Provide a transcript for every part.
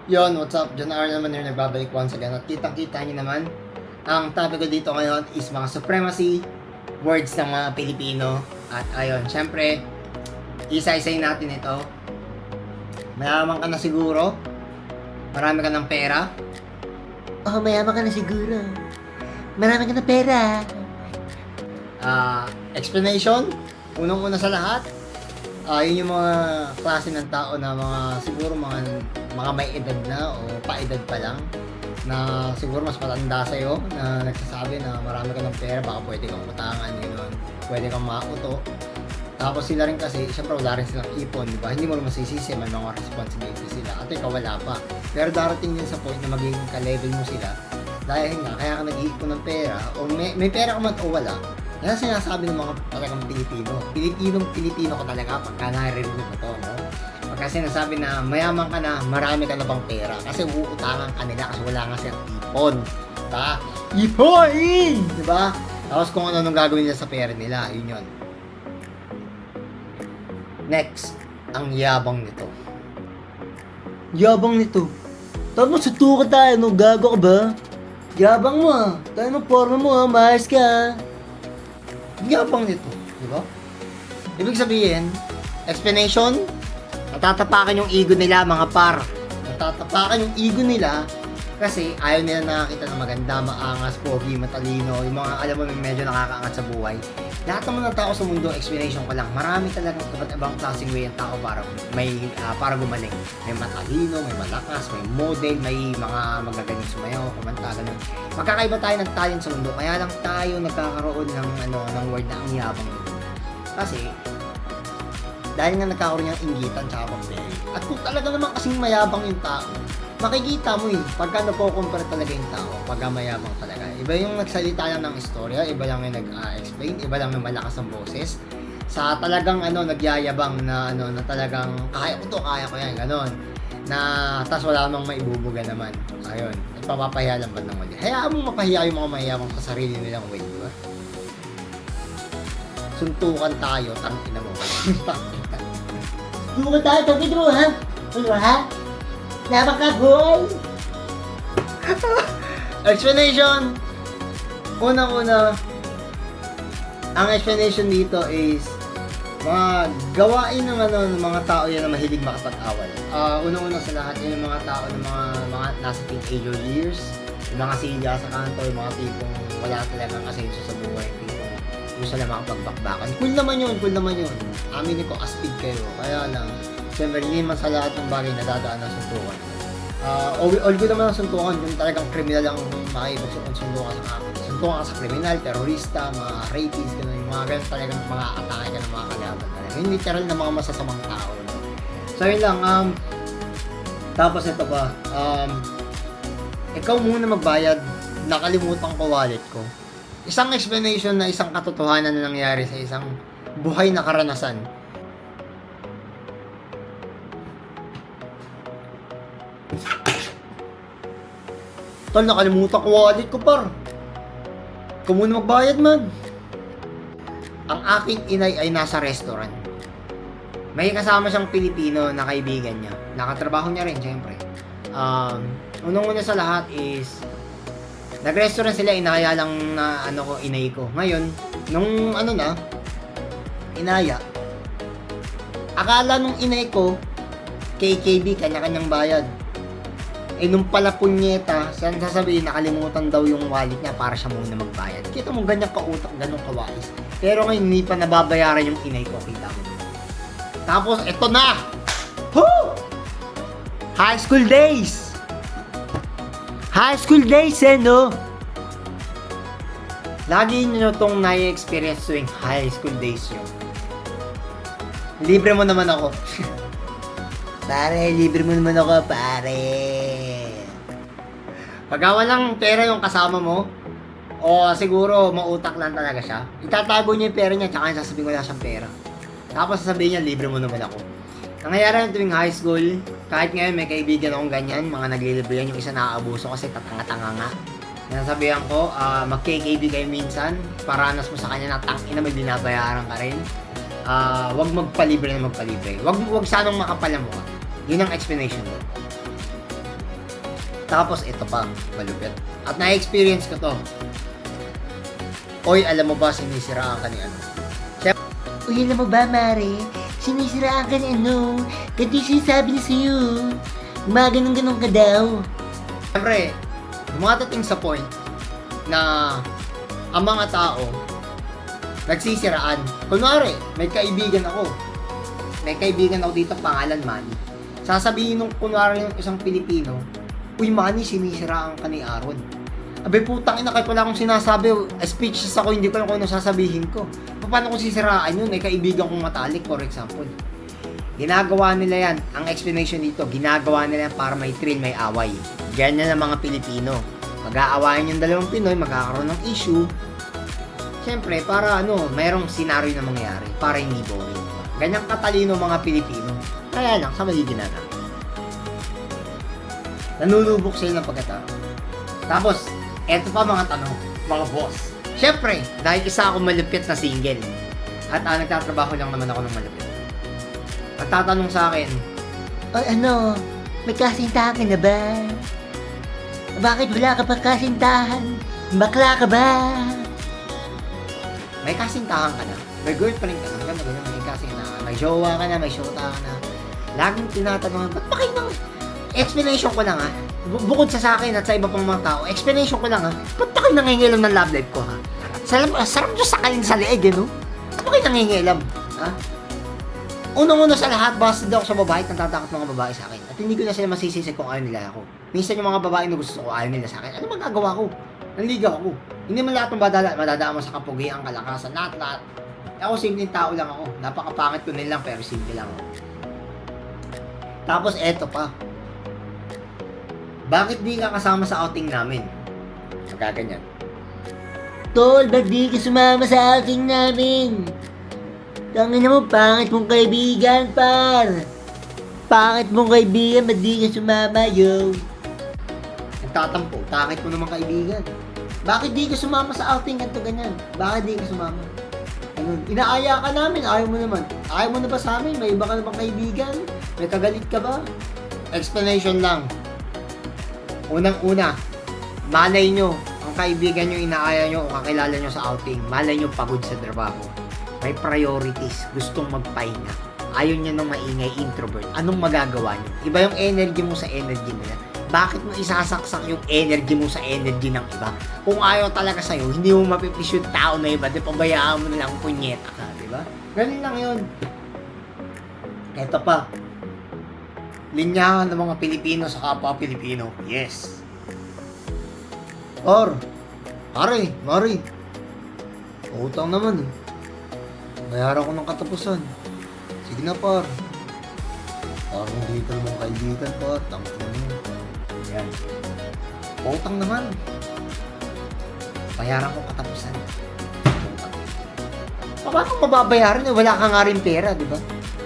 Yon, what's up? John R. naman here, nagbabalik once again. At kitang-kita niyo naman, ang topic ko dito ngayon is mga supremacy words ng mga Pilipino. At ayun, syempre, isa-isayin natin ito. Mayaman ka na siguro, marami ka ng pera. Oh, mayaman ka na siguro. Marami ka na pera. Explanation, unang-una sa lahat, yun yung mga klase ng tao na mga siguro mga may edad na o pa-edad pa lang na siguro mas matanda sa'yo na nagsasabi na marami ka ng pera, baka pwede kang utangan, gano'n, pwede kang mauto. Tapos sila rin kasi, syempre wala rin silang ipon, di ba? Hindi mo rin masisisi, may mga responsibility sila at ikaw wala pa. Pero darating din sa point na magiging ka-level mo sila dahil nga, kaya ka nag-iipon ng pera o may pera ka man o wala. Yan ang sinasabi ng mga talagang Pilipino. Pilipino ka talaga pagka naririnig mo to, no? Pagka sinasabi na mayaman ka na, marami ka na bang pera. Kasi uutangan ka nila kasi wala nga silang ipon. Diba? Ipon! Diba? Tapos kung ano nung gagawin nila sa pera nila, yun yun. Next, ang yabang nito. Yabang nito. Tapos sutukan tayo, no? Gago ka ba? Yabang mo ah. Tayo ng forma mo ah. Maayos ka ah. Ang yabang nito. Diba? Ibig sabihin, explanation, natatapakan yung ego nila mga par. Natatapakan yung ego nila kasi ayaw nila nakakita ng maganda, maangas, pogi, matalino, yung mga alam mo medyo nakakaangat sa buhay. Lahat ng mga tao sa mundo, explanation ko lang, marami talagang iba't ibang klaseng way ang tao para gumaling. May matalino, may malakas, may model, may mga magagaling sumayaw, kumanta, ganun. Magkakaiba tayo ng talent sa mundo, kaya lang tayo nagkakaroon ng word na ang yabang nito. Kasi, dahil nga nagkakaroon ng inggitan tsaka pambili. At kung talaga naman kasing mayabang yung tao, makikita mo pagka nagko-compare talaga yung tao, pagka mayabang talaga. Iba yung nagsalita lang ng istorya, iba lang yung nag-explain, iba lang yung malakas ang boses. Sa talagang nagyayabang na na talagang kaya ko yan, ganon. Na tas wala namang maibubuga naman. Ayun, nagpapapahiya lang ba ng mali. Hayaan mo mapahiya yung mga mayabang sa sarili nilang way, di ba? Suntukan tayo, tangina mo. Sutukan tayo, tagin mo ha? Ano ha? Yabang ka, boy! Explanation! Unang-una, ang explanation dito is mga gawain ng mga tao yan na mahilig makapag-away. Unang-una sa lahat, yun yung mga tao ng mga nasa teenager years, yung mga silya sa kanto, yung mga tipong wala talagang asenso sa buhay, tipong gusto na makapagbakbakan. Cool naman yun. Aminin ko, astig kayo. Kaya lang, siyempre, hindi man sa lahat ng bagay nadadaan ng suntukan. All good naman ang suntukan kung talagang kriminal ang makikipagsuntukan ka sa kriminal, terorista, mga rapists, gano'n, yung mga ganun talagang mga atake ka ng mga kalaban talaga. Yung literal na mga masasamang tao. No? So yun lang, tapos ito pa, ikaw muna magbayad, nakalimutan ko wallet ko. Isang explanation na isang katotohanan na nangyari sa isang buhay na karanasan. Tol, nakalimutan ko wallet ko, par. Ikaw muna magbayad, man. Ang aking inay ay nasa restaurant. May kasama siyang Pilipino na kaibigan niya. Nakatrabaho niya rin, syempre. Unang-una sa lahat is, nag-restaurant sila, inaya lang na inay ko. Ngayon, nung inaya, akala nung inay ko, KKB, kanya-kanyang bayad. Nung pala punyeta, sasabihin nakalimutan daw yung wallet niya para siya muna magbayad. Kita mo ganyan kautak, ganun kawais. Pero ngayon hindi pa nababayaran yung inay ko, kita mo. Tapos eto na! Woo! High school days! High school days no? Lagi nyo itong na-experience tuwing high school days nyo. Libre mo naman ako. Pare, libre mo naman ako, pare. Pagka walang pera yung kasama mo, o siguro mautak lang talaga siya, itatago niya yung pera niya, tsaka sasabihin wala siyang pera. Tapos sasabihin niya, libre mo naman ako. Nangyayari tuwing high school, kahit ngayon may kaibigan akong ganyan, mga naglilibre yan, yung isa nakaabuso kasi tatanga-tanga nga. Nasabihan ko, mag-KKB kayo minsan, paranas mo sa kanya na tangina may binabayaran ka rin. Wag magpalibre na magpalibre. Wag sanang makapal ang mukha. Yun ang explanation ko. Tapos ito pa, malupit. At na-experience ko to. Oy, alam mo ba sinisiraan ka ni ano? Uy, alam mo ba, Mare? Sinisiraan ka ni ano? Kasi sinasabi niya sa'yo. Ganun ka daw. Siyempre, dumatating sa point na ang mga tao nagsisiraan. Kunwari, may kaibigan ako. May kaibigan ako dito, pangalan Manny. Sasabihin nung kunwari yung isang Pilipino, uy Manny, sinisiraan ka ni Aaron. Abay putang ina, kahit wala akong sinasabi, speechless ako, hindi ko alam kung ano sasabihin ko. Paano ko sisiraan yun? May kaibigan kong matalik, for example. Ginagawa nila yan, ang explanation dito, ginagawa nila yan para may thrill, may away. Ganyan ang mga Pilipino. Mag-aawayan yung dalawang Pinoy, magkakaroon ng issue. Siyempre, para mayroong senaryo na mangyari, para hindi boring. Ganyang katalino mga Pilipino. Kaya lang, sa mali ginagawa. Nanulubok sila ng pagkatao. Tapos, eto pa mga tanong, mga boss. Siyempre, dahil isa akong malupit na single. At nagtatrabaho lang naman ako ng malupit. Nagtatanong sa akin, Ay, ano? May kasintahan ka na ba? Bakit wala ka pa kasintahan? Bakla ka ba? may kasintahan ka na? May girlfriend ka na? Ganun, may kasintahan. May jowa ka na, may shota ka na. Laging tinatanong, ba't pa kayo nang... Explanation ko lang ha. Bukod sa akin at sa iba pang mga tao, explanation ko lang ha. Ba't pa kayo nangingilam ng love life ko ha? Sarap nyo sa kanin sa leeg eh no? Ba't pa kayo nangingilam? Ha? Unang-una sa lahat, basta daw ako sa babae, natatakot mga babae sa akin. At hindi ko na sila masisisi kung ayaw nila ako. Minsan yung mga babae na gusto ko, ayaw nila sa akin. Ano magagawa ko? Nanligaw ako. Hindi man lahat ng madadaan mo sa kapugian, kalakasan, lahat. Ako simpleng tao lang ako. Napakapangit ko nilang pero simple lang ako. Tapos eto pa. Bakit di ka kasama sa outing namin? Magkaganyan. Tol, ba't di ka sumama sa outing namin? Tangina mo, pangit mong kaibigan, par. Pangit mong kaibigan, ba't di ka sumama, yo? Nagtatampo, takit mo naman kaibigan. Bakit di ka sumama sa outing ganito ganyan? Bakit di ka sumama? Ganun. Inaaya ka namin, ayaw mo naman. Ayaw mo na ba sa amin? May iba ka namang kaibigan? May kagalit ka ba? Explanation lang. Unang-una, malay nyo, ang kaibigan nyo inaaya nyo o kakilala nyo sa outing, malay nyo pagod sa trabaho. May priorities, gustong magpahinga. Ayaw nyo ng maingay, introvert. Anong magagawa nyo? Iba yung energy mo sa energy nila. Bakit mo isasaksak yung energy mo sa energy ng iba? Kung ayaw talaga sa'yo, hindi mo mapipis yung tao na iba, di pabayaan mo na lang punyeta ka, di ba? Ganun lang yun. Eto pa. Linyahan ng mga Pilipino sa kapwa Pilipino. Yes. Mari. Utang naman eh. Bayaran ko ng katapusan. Sige na par. Parang hindi ka naman kaibigan par. Tangin na yun. Yan. Utang naman. Bayaran ko katapusan. Utang. Paano ko mababayaran eh? Wala ka nga rin pera, di ba?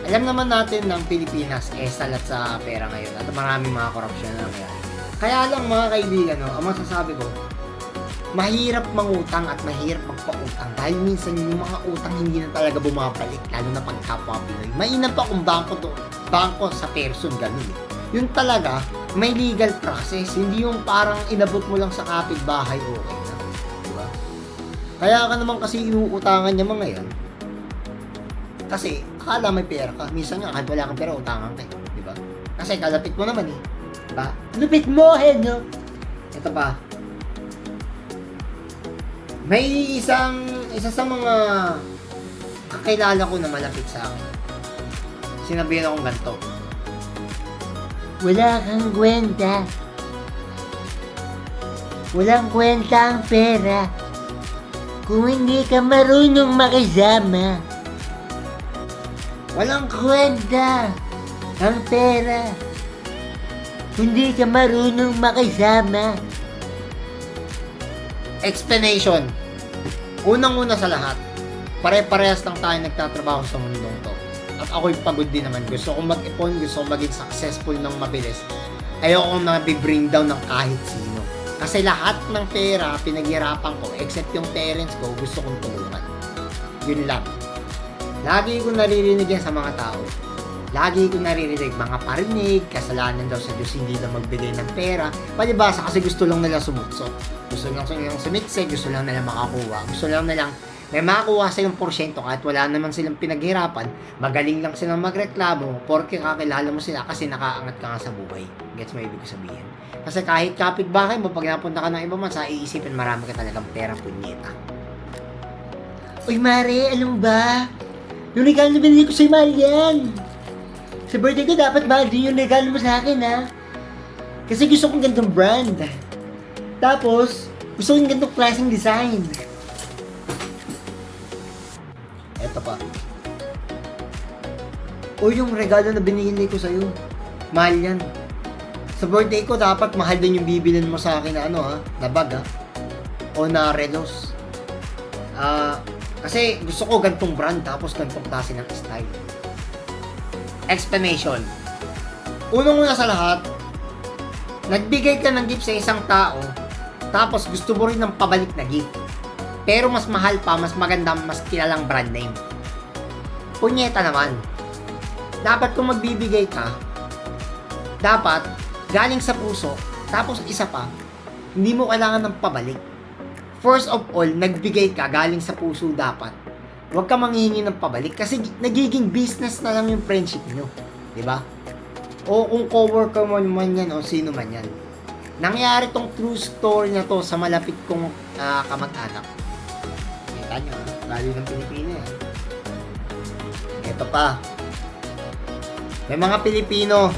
Alam naman natin ng Pilipinas, salat sa pera ngayon at maraming mga korupsyon na nangyayari. Kaya lang mga kaibigan, ang masasabi ko, mahirap mangutang at mahirap magpautang dahil minsan yung mga utang hindi na talaga bumabalik, lalo na pag kapwa Pinoy. Mainam pa kung bangko sa person, ganun. Yun talaga, may legal process, hindi yung parang inabot mo lang sa kapitbahay, okay na. Diba? Kaya ka naman kasi inuutangan niya mga yan. Kasi, akala may pera ka. Minsan nga, kahit wala kang pera, utangan ka. Diba? Kasi kalapit mo naman eh. Diba? Lupit mo, no? Ito pa. May isa sa mga kakilala ko na malapit sa akin. Sinabihan akong ganito. Wala kang kwenta. Walang kwenta ang pera. Kung hindi ka marunong makisama. Walang kwenta ang pera. Hindi ka marunong makisama. Explanation. Unang-una sa lahat, pare-parehas lang tayo nagtatrabaho sa mundong to. At ako'y pagod din naman. Gusto kong mag-ipon, gusto kong maging successful ng mabilis. Ayoko nabibring down ng kahit sino. Kasi lahat ng pera, pinaghirapan ko, except yung parents ko, gusto kong tulungan. Yun lang. Lagi ko naririnig yan sa mga tao. Lagi ko naririnig, mga parinig, kasalanan daw sa Diyos hindi na magbigay ng pera. Palibasa kasi gusto lang nila sumuksot. Gusto lang nilang sumitse, gusto lang nila makakuha. Gusto lang nilang may makakuha silang porsyento kahit wala naman silang pinaghirapan. Magaling lang silang magreklamo porque kakilala mo sila kasi nakaangat ka nga sa buhay. Gets mo ibig ko sabihin? Kasi kahit kapitbahay mo, pag napunta ka ng ibang bansa, iisipin marami ka talagang pera, punyeta. Uy, Mare, alam mo ba? Yung regalo na binili ko sa'yo, mahal yan. Sa birthday ko, dapat mahal din yung regalo mo sa akin, ha? Kasi gusto kong ganitong brand. Tapos, gusto kong ganitong klaseng design. Eto pa. O yung regalo na binili ko sa'yo, mahal yan. Sa birthday ko, dapat mahal din yung bibilin mo sa akin na ano ha, na bag ha. O na relos. Kasi gusto ko gantong brand tapos gantong klase ng style. Explanation. Unang-una sa lahat, nagbigay ka ng gift sa isang tao, tapos gusto mo rin ng pabalik na gift. Pero mas mahal pa, mas maganda, mas kilalang brand name. Punyeta naman. Dapat kung magbibigay ka, dapat galing sa puso, tapos isa pa, hindi mo kailangan ng pabalik. First of all, nagbigay ka galing sa puso dapat. Huwag ka manghihingi ng pabalik kasi nagiging business na lang yung friendship nyo. Diba? O kung coworker mo man yan o sino man yan. Nangyari tong true story na to sa malapit kong kamag-anak. Kita nyo, lalo ng Pilipino yan. Ito pa. May mga Pilipino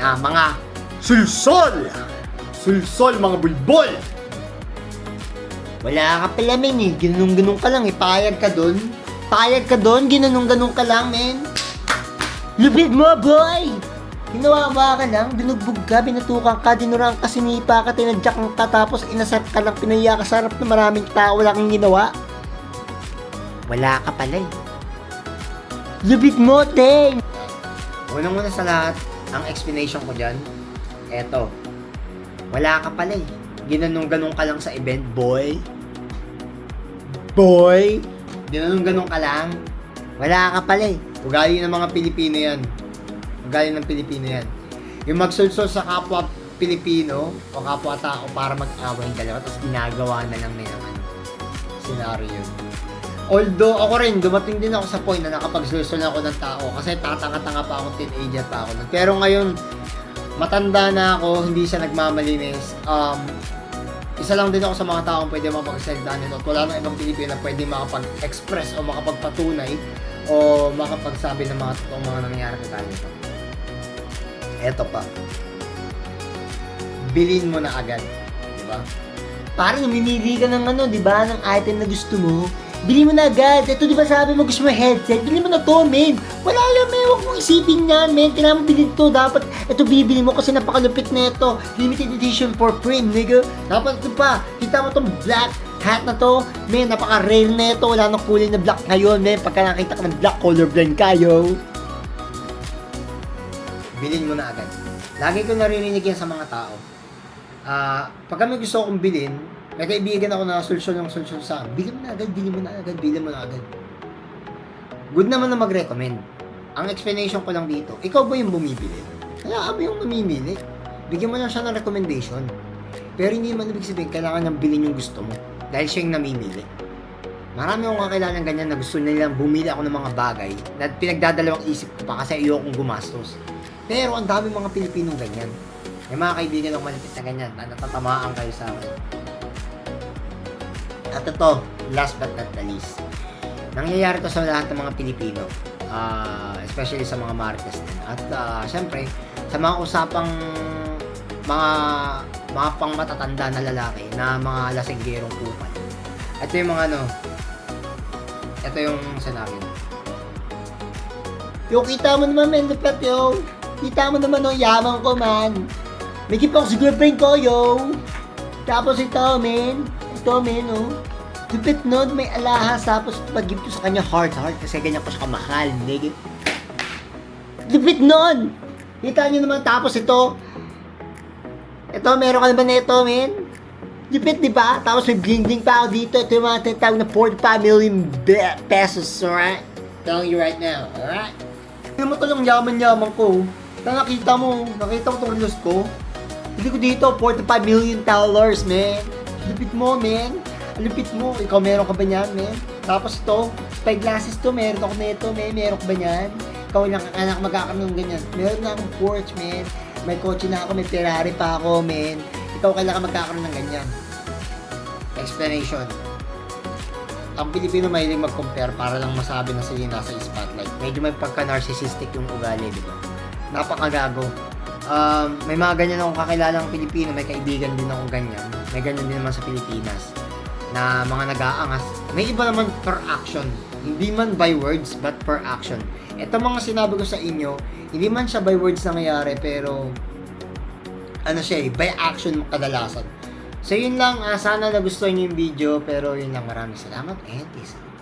na mga sulsol! Sulsol mga bulbol! Wala ka pala, men, eh. Ginanong-ganong ka lang, eh. Payag ka dun. Payag ka dun, ginanong-ganong ka lang, men. Lupit mo, boy! Hinawawa ka lang, binugbog ka, binatukan ka, dinurang ka, sinipa ka, tinadyak ka, tapos inasarap ka lang, pinaya ka sa harap na maraming tao, wala kang ginawa. Wala ka pala, eh. Lupit mo, Teng! Unang-una sa lahat, ang explanation ko dyan, eto. Wala ka pala eh. Ginanong-ganong ka lang sa event, boy. Boy! Ginanong-ganong ka lang. Wala ka pala eh. Ugali ng mga Pilipino yan. Ugali ng Pilipino yan. Yung magsulsol sa kapwa Pilipino o kapwa tao para mag-away yung dalawa, tapos ginagawa na lang nila scenario. Although ako rin, dumating din ako sa point na nakapagsulsol ako ng tao kasi tatanga-tanga pa ako, teenager pa ako. Pero ngayon, matanda na ako, hindi siya nagmamalinis. Isa lang din ako sa mga taong pwede makapagsalita nito at wala nang ibang Pilipino na pwede makapag-express o makapagpatunay o makapagsabi ng mga totoong mga nangyayari kagaya nito. Eto pa. Bilhin mo na agad. Diba? Parang namimili ka ng ano, di ba? Ng item na gusto mo. Bili mo na agad. Ito, di ba sabi mo gusto mo headset? Bili mo na to, men. Wala lang, men. Huwag mong isipin yan, men. Kailangan mo bilhin to. Dapat, ito bibili mo kasi napakalupit na ito. Limited edition for free, nigga. Dapat ito pa. Kita mo tong black hat na to. Men, napaka-rare na ito. Wala nang kulay na black ngayon, men. Pagka nakita ka ng black, colorblind kayo. Bilhin mo na agad. Lagi ko naririnig yan sa mga tao. Pag kami gusto kong bilhin, may kaibigan ako na sulsol sa akin. Bilhin mo na agad, bilhin mo na agad, bilhin mo na agad. Good naman na mag-recommend. Ang explanation ko lang dito, ikaw ba yung bumibili? Kaya mo yung namimili. Bigyan mo lang siya ng recommendation. Pero hindi man ibig sabihin, kailangan niyang bilhin yung gusto mo. Dahil siya yung namimili. Marami akong kakilalang ganyan na gusto nilang bumili ako ng mga bagay na pinagdadalawang isip ko pa kasi ayokong gumastos. Pero ang dami mga Pilipinong ganyan. May mga kaibigan ng malapit na ganyan na natatamaan kayo sa akin. At ito, last but not the least. Nangyayari to sa lahat ng mga Pilipino. Especially sa mga marites din. At syempre, sa mga usapang mga pang matatanda na lalaki na mga lasinggerong kupal. Ito yung mga ito yung sinabi. Yo, kita mo naman, men, lupet, yo. Kita mo naman, yung yaman ko, man. May gift ako sa girlfriend ko, yo. Tapos ito, men. Ito, men, oh. Lupit nun, may alahas. Tapos pag-gift ko sa kanya, heart. Kasi ganyan ko siya kamahal, nigga. Lupit nun. Kita nyo naman, tapos ito. Ito, meron ka naman na ito, men. Lupit, di ba? Tapos may bling-bling pa ako dito. Ito yung mga tinatawag na 45 million pesos, alright? Telling you right now, alright? Tingnan mo tol, ang yaman-yaman ko. Nakita mo tong reels ko. Hindi ko dito, $45 million, man. Lupit mo, man. Lupit mo. Ikaw meron ka ba niyan, man? Tapos ito, spy glasses to, meron ako nito, man. Meron ka ba niyan? Ikaw lang anak magkakaroon ng ganyan. Meron na akong Porsche, man. May kotse na ako, may Ferrari pa ako, man. Ikaw kailangan magkakaroon ng ganyan. Explanation. Ang Pilipino mahilig mag-compare para lang masabi na sila nasa spotlight. Medyo may pagka-narcissistic yung ugali, di ba? Napakagago. May mga ganyan akong kakilalang Pilipino, may kaibigan din akong ganyan. May ganyan din naman sa Pilipinas na mga nag-aangas. May iba naman per action. Hindi man by words, but per action. Ito mga sinabi ko sa inyo, hindi man siya by words nangyayari, pero ano siya by action kadalasan. So yun lang, sana nagustuhan niyo yung video, pero yun lang, maraming salamat and peace out.